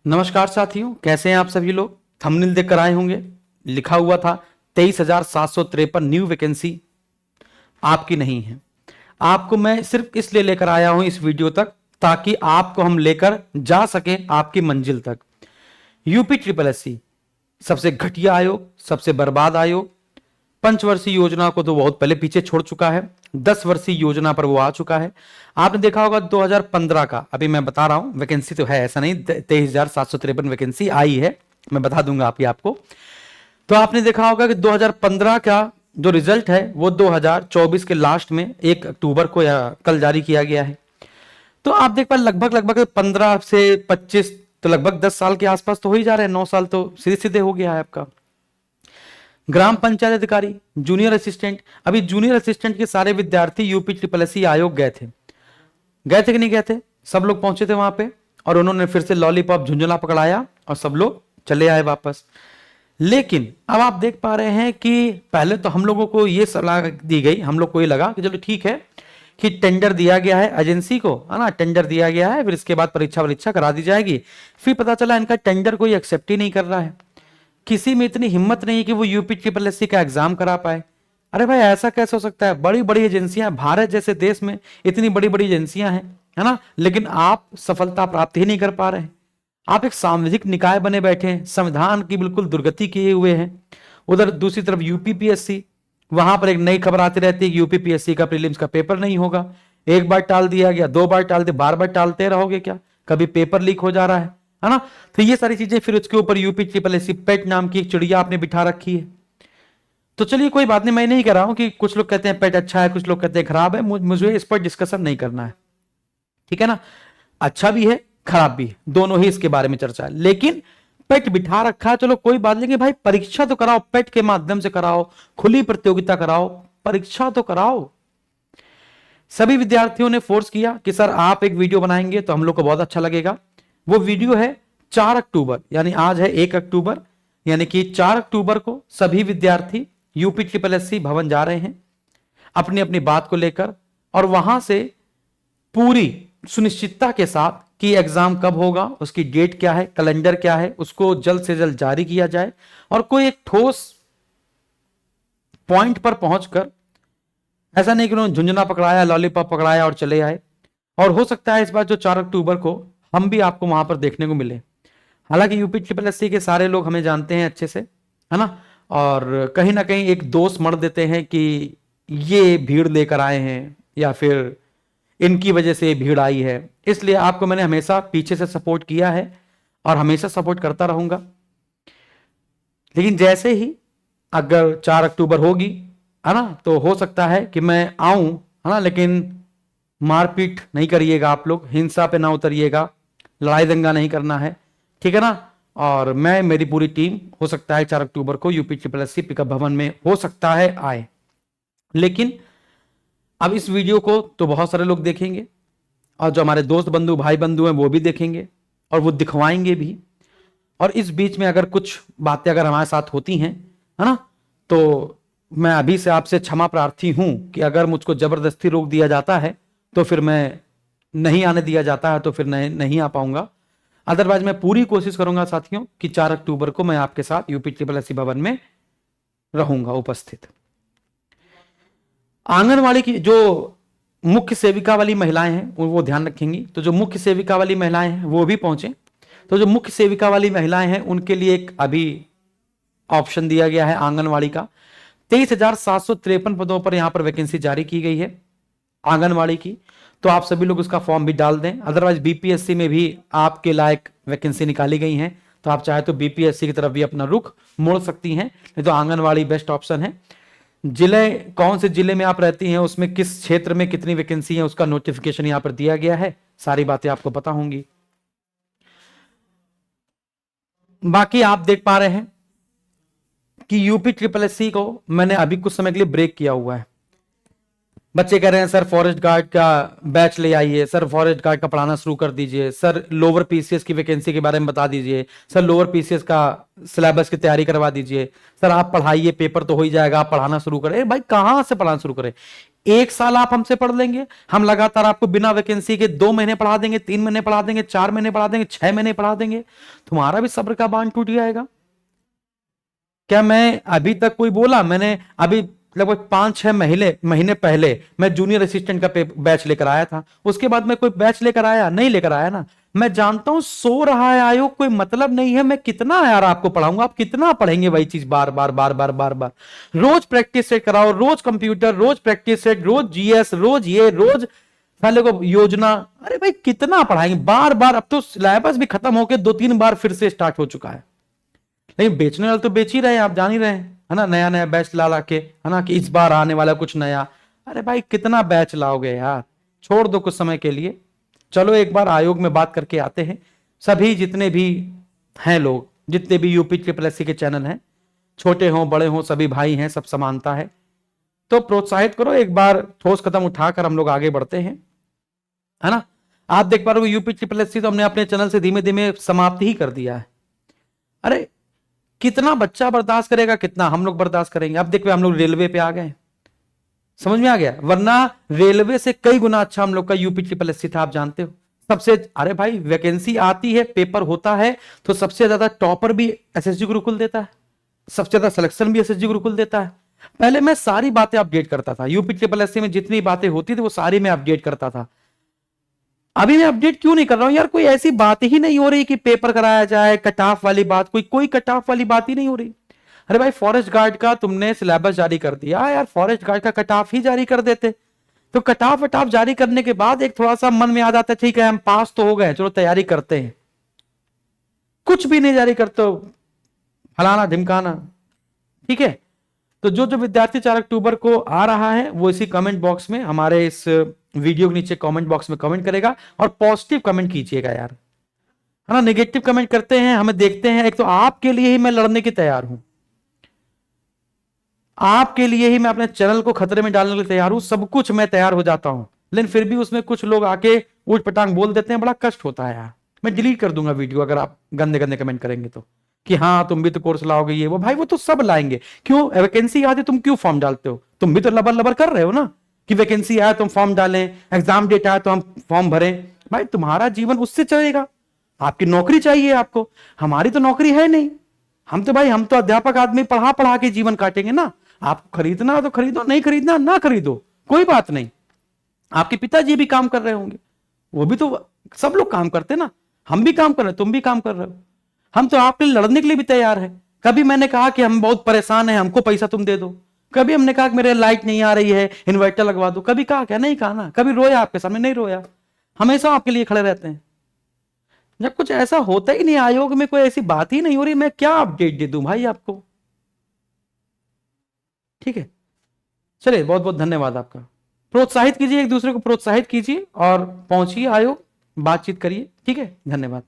नमस्कार साथियों, कैसे हैं आप सभी लोग। थंबनेल देखकर आए होंगे, लिखा हुआ था 23,753 न्यू वैकेंसी आपकी नहीं है। आपको मैं सिर्फ इसलिए लेकर आया हूं इस वीडियो तक ताकि आपको हम लेकर जा सके आपकी मंजिल तक। यूपी ट्रिपल एससी सबसे घटिया आयोग, सबसे बर्बाद आयोग। पंचवर्षीय योजना को तो बहुत पहले पीछे छोड़ चुका है, 10 वर्षीय योजना पर वो आ चुका है। आपने देखा होगा 2015 का, अभी मैं बता रहा हूं, वैकेंसी तो है ऐसा नहीं, 23,753 वैकेंसी आई है, मैं बता दूंगा आपको। तो आपने देखा होगा कि 2015 का जो रिजल्ट है वो 2024 के लास्ट में 1 अक्टूबर को या कल जारी किया गया है। तो आप देख पा लगभग लगभग 15 से 25, तो लगभग 10 साल के आसपास तो हो ही जा रहे हैं, 9 साल तो सीधे सीधे हो गया है आपका। ग्राम पंचायत अधिकारी, जूनियर असिस्टेंट, अभी जूनियर असिस्टेंट के सारे विद्यार्थी यूपी ट्रिपल एससी आयोग गए थे कि नहीं गए थे। सब लोग पहुंचे थे वहां पे और उन्होंने फिर से लॉलीपॉप झुंझुला पकड़ाया और सब लोग चले आए वापस। लेकिन अब आप देख पा रहे हैं कि पहले तो हम लोगों को यह सलाह दी गई, हम लोग को ये लगा कि चलो ठीक है कि टेंडर दिया गया है एजेंसी को, है ना, टेंडर दिया गया है, फिर इसके बाद परीक्षा करा दी जाएगी। फिर पता चला इनका टेंडर कोई एक्सेप्ट ही नहीं कर रहा है, किसी में इतनी हिम्मत नहीं कि वो यूपी ट्रिपल एससी का एग्जाम करा पाए। अरे भाई ऐसा कैसे हो सकता है, बड़ी बड़ी एजेंसियां, भारत जैसे देश में इतनी बड़ी बड़ी एजेंसियां हैं, है ना, लेकिन आप सफलता प्राप्त ही नहीं कर पा रहे हैं। आप एक सामाजिक निकाय बने बैठे हैं, संविधान की बिल्कुल दुर्गति किए हुए हैं। उधर दूसरी तरफ यूपीपीएससी, वहां पर एक नई खबर आती रहती है कि यूपीपीएससी का प्रीलिम्स का पेपर नहीं होगा। एक बार टाल दिया गया, 2 बार टाल दिया, बार बार टालते रहोगे क्या, कभी पेपर लीक हो जा रहा है ना। तो ये सारी चीजें, फिर उसके ऊपर यूपी ट्रिपल एससी पेट नाम की एक चिड़िया आपने बिठा रखी है। तो चलिए कोई बात नहीं, मैं नहीं कह रहा हूं कि कुछ लोग कहते हैं पेट अच्छा है, कुछ लोग कहते हैं खराब है, मुझे इस पर डिस्कशन नहीं करना है, ठीक है ना। अच्छा भी है, खराब भी है, दोनों ही इसके बारे में चर्चा है। लेकिन पेट बिठा रखा है, चलो कोई बात नहीं, भाई परीक्षा तो कराओ, पेट के माध्यम से कराओ, खुली प्रतियोगिता कराओ, परीक्षा तो कराओ। सभी विद्यार्थियों ने फोर्स किया कि सर आप एक वीडियो बनाएंगे तो हम लोग को बहुत अच्छा लगेगा। वो वीडियो है 4 अक्टूबर, यानी आज है 1 अक्टूबर, यानी कि 4 अक्टूबर को सभी विद्यार्थी यूपी ट्रिपल एससी भवन जा रहे हैं अपनी अपनी बात को लेकर, और वहां से पूरी सुनिश्चितता के साथ कि एग्जाम कब होगा, उसकी डेट क्या है, कैलेंडर क्या है, उसको जल्द से जल्द जारी किया जाए और कोई एक ठोस पॉइंट पर पहुंचकर, ऐसा नहीं कि उन्होंने झुंझुना पकड़ाया, लॉलीपॉप पकड़ाया और चले आए। और हो सकता है इस बार जो 4 अक्टूबर को हम भी आपको वहां पर देखने को मिले। हालांकि यूपी ट्रिपल एससी के सारे लोग हमें जानते हैं अच्छे से, है ना, और कहीं ना कहीं एक दोष मढ़ देते हैं कि ये भीड़ लेकर आए हैं या फिर इनकी वजह से भीड़ आई है। इसलिए आपको मैंने हमेशा पीछे से सपोर्ट किया है और हमेशा सपोर्ट करता रहूंगा। लेकिन जैसे ही अगर 4 अक्टूबर होगी, है ना, तो हो सकता है कि मैं आऊं, है ना, लेकिन मारपीट नहीं करिएगा आप लोग, हिंसा पे ना उतरिएगा, लड़ाई दंगा नहीं करना है, ठीक है ना। और मैं, मेरी पूरी टीम हो सकता है 4 अक्टूबर को यूपी ट्रिपल एससी पिकअप भवन में हो सकता है आए। लेकिन अब इस वीडियो को तो बहुत सारे लोग देखेंगे और जो हमारे दोस्त बंधु भाई बंधु हैं वो भी देखेंगे और वो दिखवाएंगे भी। और इस बीच में अगर कुछ बातें अगर हमारे साथ होती हैं, है ना, तो मैं अभी से आपसे क्षमा प्रार्थी हूं कि अगर मुझको जबरदस्ती रोक दिया जाता है तो फिर मैं, नहीं आने दिया जाता है तो फिर नहीं आ पाऊंगा। अदरवाइज मैं पूरी कोशिश करूंगा साथियों कि 4 अक्टूबर को मैं आपके साथ यूपी ट्रिपल एससी भवन में रहूंगा उपस्थित। आंगनवाड़ी की जो मुख्य सेविका वाली महिलाएं हैं वो ध्यान रखेंगी, तो जो मुख्य सेविका वाली महिलाएं हैं वो भी पहुंचे। तो जो मुख्य सेविका वाली महिलाएं हैं उनके लिए एक अभी ऑप्शन दिया गया है आंगनवाड़ी का। 23,753 पदों पर यहां पर वैकेंसी जारी की गई है आंगनवाड़ी की, तो आप सभी लोग उसका फॉर्म भी डाल दें। अदरवाइज बीपीएससी में भी आपके लायक वैकेंसी निकाली गई हैं, तो आप चाहे तो बीपीएससी की तरफ भी अपना रुख मोड़ सकती हैं, नहीं तो आंगनवाड़ी बेस्ट ऑप्शन है। जिले, कौन से जिले में आप रहती हैं, उसमें किस क्षेत्र में कितनी वैकेंसी है, उसका नोटिफिकेशन यहां पर दिया गया है, सारी बातें आपको पता होंगी। बाकी आप देख पा रहे हैं कि यूपी ट्रिपल एससी को मैंने अभी कुछ समय के लिए ब्रेक किया हुआ है। बच्चे कह रहे हैं सर फॉरेस्ट गार्ड का बैच ले आइए, सर फॉरेस्ट गार्ड का पढ़ाना शुरू कर दीजिए, सर लोअर पीसीएस की वैकेंसी के बारे में बता दीजिए, सर लोअर पीसीएस का सिलेबस की तैयारी करवा दीजिए, सर आप पढ़ाइए, पेपर तो हो ही जाएगा, आप पढ़ाना शुरू करें। भाई कहां से पढ़ाना शुरू करें, 1 साल आप हमसे पढ़ लेंगे, हम लगातार आपको बिना वैकेंसी के 2 महीने पढ़ा देंगे, 3 महीने पढ़ा देंगे, 4 महीने पढ़ा देंगे, 6 महीने पढ़ा देंगे, तुम्हारा भी सब्र का बांध टूट जाएगा। क्या मैं अभी तक कोई बोला? मैंने अभी लगभग 5-6 महीने पहले मैं जूनियर असिस्टेंट का बैच लेकर आया था। उसके बाद मैं कोई बैच लेकर आया नहीं, लेकर आया ना। मैं जानता हूं सो रहा है आयोग, कोई मतलब नहीं है। मैं कितना यार आपको पढ़ाऊंगा, आप कितना पढ़ेंगे वही चीज बार बार बार बार बार बार। रोज प्रैक्टिस सेट कराओ, रोज कंप्यूटर, रोज प्रैक्टिस सेट, रोज जीएस, रोज ये, रोज साले को योजना। अरे भाई कितना पढ़ाएंगे बार बार। अब तो सिलेबस भी खत्म होकर 2-3 बार फिर से स्टार्ट हो चुका है। लेकिन बेचने वाले तो बेच ही रहे हैं, आप जान ही रहे हैं, है ना। नया नया बैच ला के, है ना, कि इस बार आने वाला कुछ नया। अरे भाई कितना बैच लाओगे यार, छोड़ दो कुछ समय के लिए। चलो एक बार आयोग में बात करके आते हैं। सभी जितने भी हैं लोग, जितने भी UP SSC के चैनल हैं, छोटे हों बड़े हों, सभी भाई हैं, सब समानता है। तो प्रोत्साहित करो, एक बार ठोस कदम उठाकर हम लोग आगे बढ़ते हैं, है ना। आप देख पा रहे हो UP SSC तो हमने अपने चैनल से धीमे धीमे समाप्त ही कर दिया है। अरे कितना बच्चा बर्दाश्त करेगा, कितना हम लोग बर्दाश्त करेंगे। अब देखो हम लोग रेलवे पे आ गए, समझ में आ गया। वरना रेलवे से कई गुना अच्छा हम लोग का UP SSC था, आप जानते हो। सबसे, अरे भाई वैकेंसी आती है, पेपर होता है, तो सबसे ज्यादा टॉपर भी SSG गुरुकुल देता है, सबसे ज्यादा सिलेक्शन भी SSG गुरुकुल देता है। पहले मैं सारी बातें अपडेट करता था, UP SSC में जितनी बातें होती थी वो सारी मैं अपडेट करता था। अभी मैं अपडेट क्यों नहीं कर रहा हूं यार? कोई ऐसी बात ही नहीं हो रही कि पेपर कराया जाए, कट ऑफ वाली बात, कोई कट ऑफ वाली बात ही नहीं हो रही। अरे भाई फॉरेस्ट गार्ड का तुमने सिलेबस जारी कर दिया यार, फॉरेस्ट गार्ड का कट ऑफ ही जारी कर देते। तो कट ऑफ जारी करने के बाद एक थोड़ा सा मन में आ जाता है, ठीक है हम पास तो हो गए, चलो तैयारी करते हैं। कुछ भी नहीं जारी करते हो, फलाना ढिमकाना। ठीक है, तो जो जो विद्यार्थी 4 अक्टूबर को आ रहा है वो इसी कमेंट बॉक्स में, हमारे इस वीडियो के नीचे कमेंट बॉक्स में कमेंट करेगा, और पॉजिटिव कमेंट कीजिएगा यार, है ना। नेगेटिव कमेंट करते हैं, हमें देखते हैं। एक तो आपके लिए ही मैं लड़ने की तैयार हूं, आपके लिए ही मैं अपने चैनल को खतरे में डालने के लिए तैयार हूं, सब कुछ मैं तैयार हो जाता हूं। लेकिन फिर भी उसमें कुछ लोग आके ऊट पटांग बोल देते हैं, बड़ा कष्ट होता है यार। मैं डिलीट कर दूंगा वीडियो अगर आप गंदे गंदे कमेंट करेंगे तो, कि हाँ तुम भी तो कोर्स लाओगे ये वो। भाई वो तो सब लाएंगे, क्यों? वैकेंसी आती तुम क्यों फॉर्म डालते हो? तुम भी तो लबर लबर कर रहे हो ना, कि वैकेंसी आया तुम फॉर्म डालें, एग्जाम डेट आया तो हम फॉर्म भरें। भाई तुम्हारा जीवन उससे चलेगा, आपकी नौकरी चाहिए आपको, हमारी तो नौकरी है नहीं। हम तो भाई, हम तो अध्यापक आदमी, पढ़ा पढ़ा के जीवन काटेंगे ना। आपको खरीदना तो खरीदो, नहीं खरीदना ना खरीदो, कोई बात नहीं। आपके पिताजी भी काम कर रहे होंगे, वो भी तो, सब लोग काम करते ना, हम भी काम कर रहे हैं, तुम भी काम कर रहे हो। हम तो आपके लिए लड़ने के लिए भी तैयार है। कभी मैंने कहा कि हम बहुत परेशान हैं, हमको पैसा तुम दे दो? कभी हमने कहा कि मेरे लाइट नहीं आ रही है, इन्वर्टर लगवा दो? कभी कहा क्या? नहीं कहा ना। कभी रोया आपके सामने? नहीं रोया। हमेशा आपके लिए खड़े रहते हैं। जब कुछ ऐसा होता ही नहीं, आयोग में कोई ऐसी बात ही नहीं हो रही, मैं क्या अपडेट दे दूं भाई आपको? ठीक है, चलिए बहुत बहुत धन्यवाद आपका। प्रोत्साहित कीजिए, एक दूसरे को प्रोत्साहित कीजिए और पहुंचिए आयोग, बातचीत करिए। ठीक है, धन्यवाद।